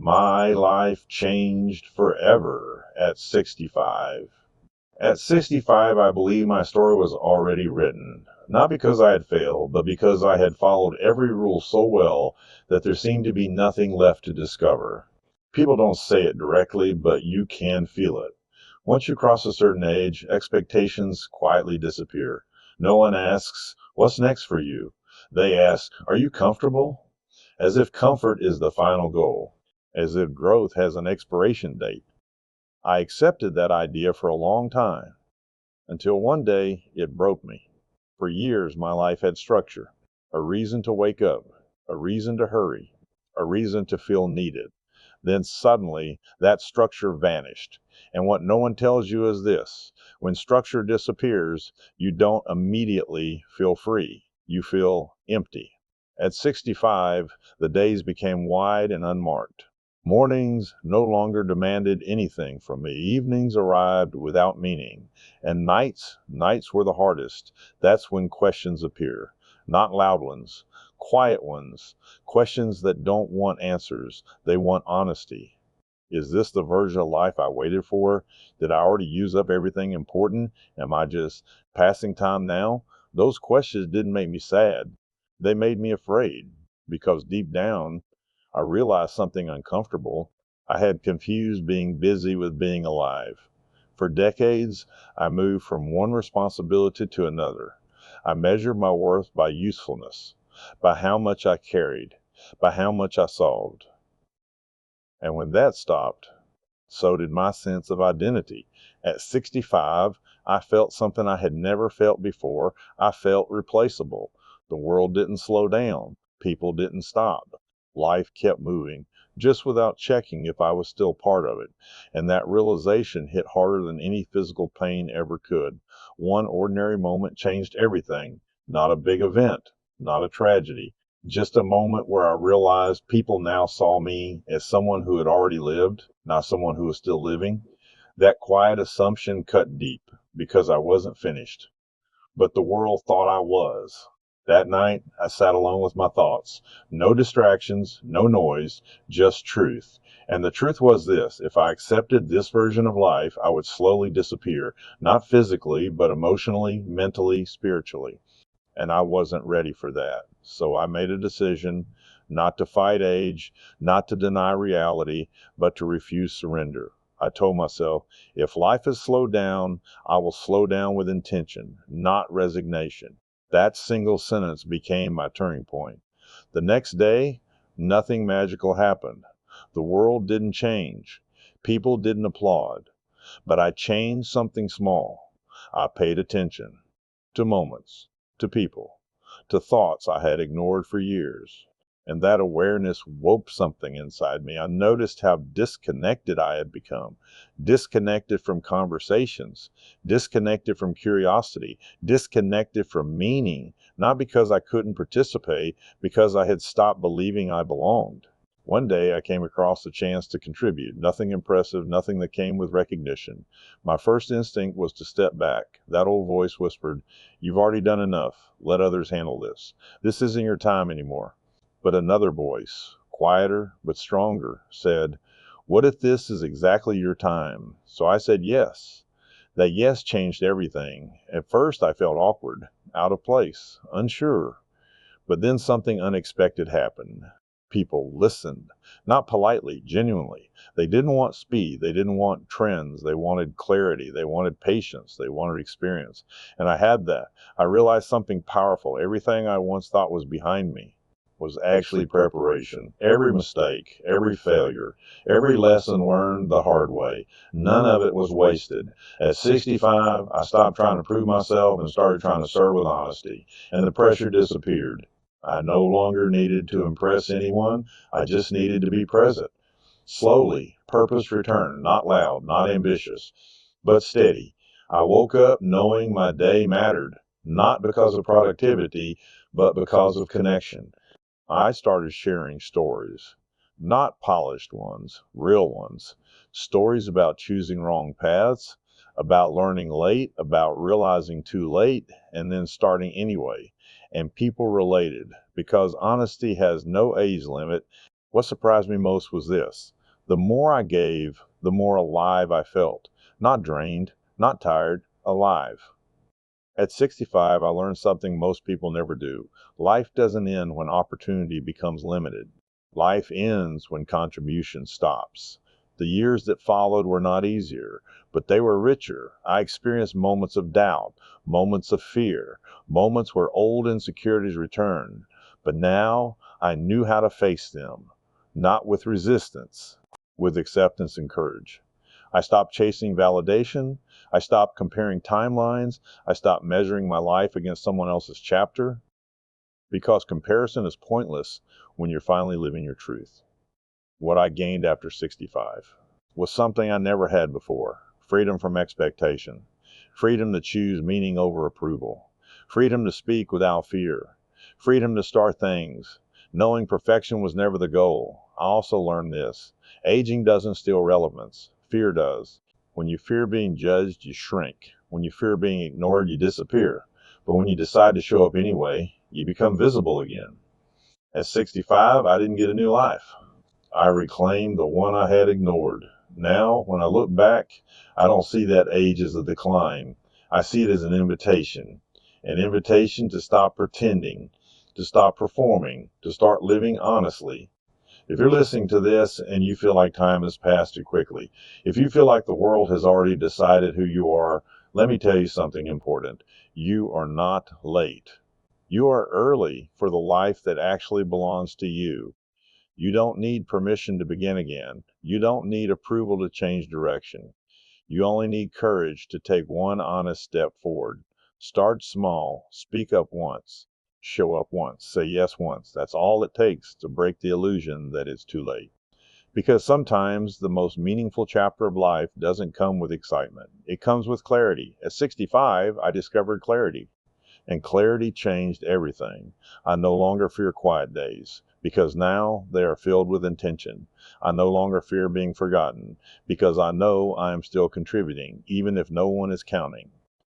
My life changed forever at 65. At 65, I believe my story was already written. Not because I had failed, but because I had followed every rule so well that there seemed to be nothing left to discover. People don't say it directly, but you can feel it. Once you cross a certain age, expectations quietly disappear. No one asks, "What's next for you?" They ask, "Are you comfortable?" As if comfort is the final goal. As if growth has an expiration date. I accepted that idea for a long time, until one day it broke me. For years my life had structure, a reason to wake up, a reason to hurry, a reason to feel needed. Then suddenly that structure vanished. And what no one tells you is this: when structure disappears, you don't immediately feel free. You feel empty. At 65, the days became wide and unmarked. Mornings no longer demanded anything from me. Evenings arrived without meaning. And nights were the hardest. That's when questions appear. Not loud ones, quiet ones. Questions that don't want answers. They want honesty. Is this the version of life I waited for? Did I already use up everything important? Am I just passing time now? Those questions didn't make me sad. They made me afraid. Because deep down, I realized something uncomfortable. I had confused being busy with being alive. For decades, I moved from one responsibility to another. I measured my worth by usefulness, by how much I carried, by how much I solved. And when that stopped, so did my sense of identity. At 65, I felt something I had never felt before. I felt replaceable. The world didn't slow down. People didn't stop. Life kept moving, just without checking if I was still part of it. And that realization hit harder than any physical pain ever could. One ordinary moment changed everything. Not a big event, not a tragedy, just a moment where I realized people now saw me as someone who had already lived, not someone who was still living. That quiet assumption cut deep, because I wasn't finished. But the world thought I was. That night, I sat alone with my thoughts. No distractions, no noise, just truth. And the truth was this: if I accepted this version of life, I would slowly disappear. Not physically, but emotionally, mentally, spiritually. And I wasn't ready for that. So I made a decision not to fight age, not to deny reality, but to refuse surrender. I told myself, if life is slowed down, I will slow down with intention, not resignation. That single sentence became my turning point. The next day, nothing magical happened. The world didn't change. People didn't applaud. But I changed something small. I paid attention to moments, to people, to thoughts I had ignored for years. And that awareness woke something inside me. I noticed how disconnected I had become. Disconnected from conversations, disconnected from curiosity, disconnected from meaning. Not because I couldn't participate, because I had stopped believing I belonged. One day I came across a chance to contribute. Nothing impressive, nothing that came with recognition. My first instinct was to step back. That old voice whispered, "You've already done enough. Let others handle this. This isn't your time anymore." But another voice, quieter but stronger, said, "What if this is exactly your time?" So I said yes. That yes changed everything. At first I felt awkward, out of place, unsure. But then something unexpected happened. People listened, not politely, genuinely. They didn't want speed. They didn't want trends. They wanted clarity. They wanted patience. They wanted experience. And I had that. I realized something powerful. Everything I once thought was behind me was actually preparation. Every mistake, every failure, every lesson learned the hard way. None of it was wasted. At 65, I stopped trying to prove myself and started trying to serve with honesty. And the pressure disappeared. I no longer needed to impress anyone. I just needed to be present. Slowly, purpose returned, not loud, not ambitious, but steady. I woke up knowing my day mattered, not because of productivity, but because of connection. I started sharing stories, not polished ones, real ones. Stories about choosing wrong paths, about learning late, about realizing too late, and then starting anyway. And people related, because honesty has no age limit. What surprised me most was this: The more I gave, the more alive I felt. Not drained, not tired, alive. At 65, I learned something most people never do. Life doesn't end when opportunity becomes limited. Life ends when contribution stops. The years that followed were not easier, but they were richer. I experienced moments of doubt, moments of fear, moments where old insecurities returned. But now I knew how to face them, not with resistance, with acceptance and courage. I stopped chasing validation. I stopped comparing timelines. I stopped measuring my life against someone else's chapter, because comparison is pointless when you're finally living your truth. What I gained after 65 was something I never had before: freedom from expectation, freedom to choose meaning over approval, freedom to speak without fear, freedom to start things, knowing perfection was never the goal. I also learned this: aging doesn't steal relevance, fear does. When you fear being judged, you shrink. When you fear being ignored, you disappear. But when you decide to show up anyway, you become visible again. At 65, I didn't get a new life. I reclaimed the one I had ignored. Now, when I look back, I don't see that age as a decline. I see it as an invitation to stop pretending, to stop performing, to start living honestly. If you're listening to this and you feel like time has passed too quickly, if you feel like the world has already decided who you are, let me tell you something important. You are not late. You are early for the life that actually belongs to you. You don't need permission to begin again. You don't need approval to change direction. You only need courage to take one honest step forward. Start small, speak up once, show up once, say yes once. That's all it takes to break the illusion that it's too late. Because sometimes the most meaningful chapter of life doesn't come with excitement. It comes with clarity. At 65, I discovered clarity. And clarity changed everything. I no longer fear quiet days, because now they are filled with intention. I no longer fear being forgotten, because I know I am still contributing, even if no one is counting.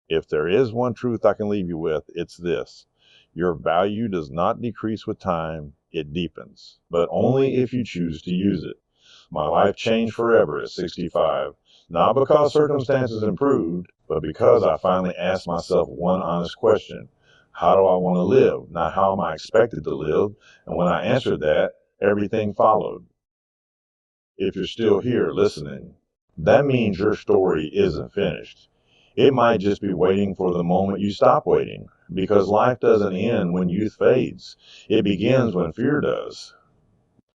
If there is one truth I can leave you with, it's this: your value does not decrease with time, it deepens, but only if you choose to use it. My life changed forever at 65, not because circumstances improved, but because I finally asked myself one honest question: how do I want to live, not how am I expected to live? And when I answered that, everything followed. If you're still here listening, that means your story isn't finished. It might just be waiting for the moment you stop waiting, because life doesn't end when youth fades. It begins when fear does,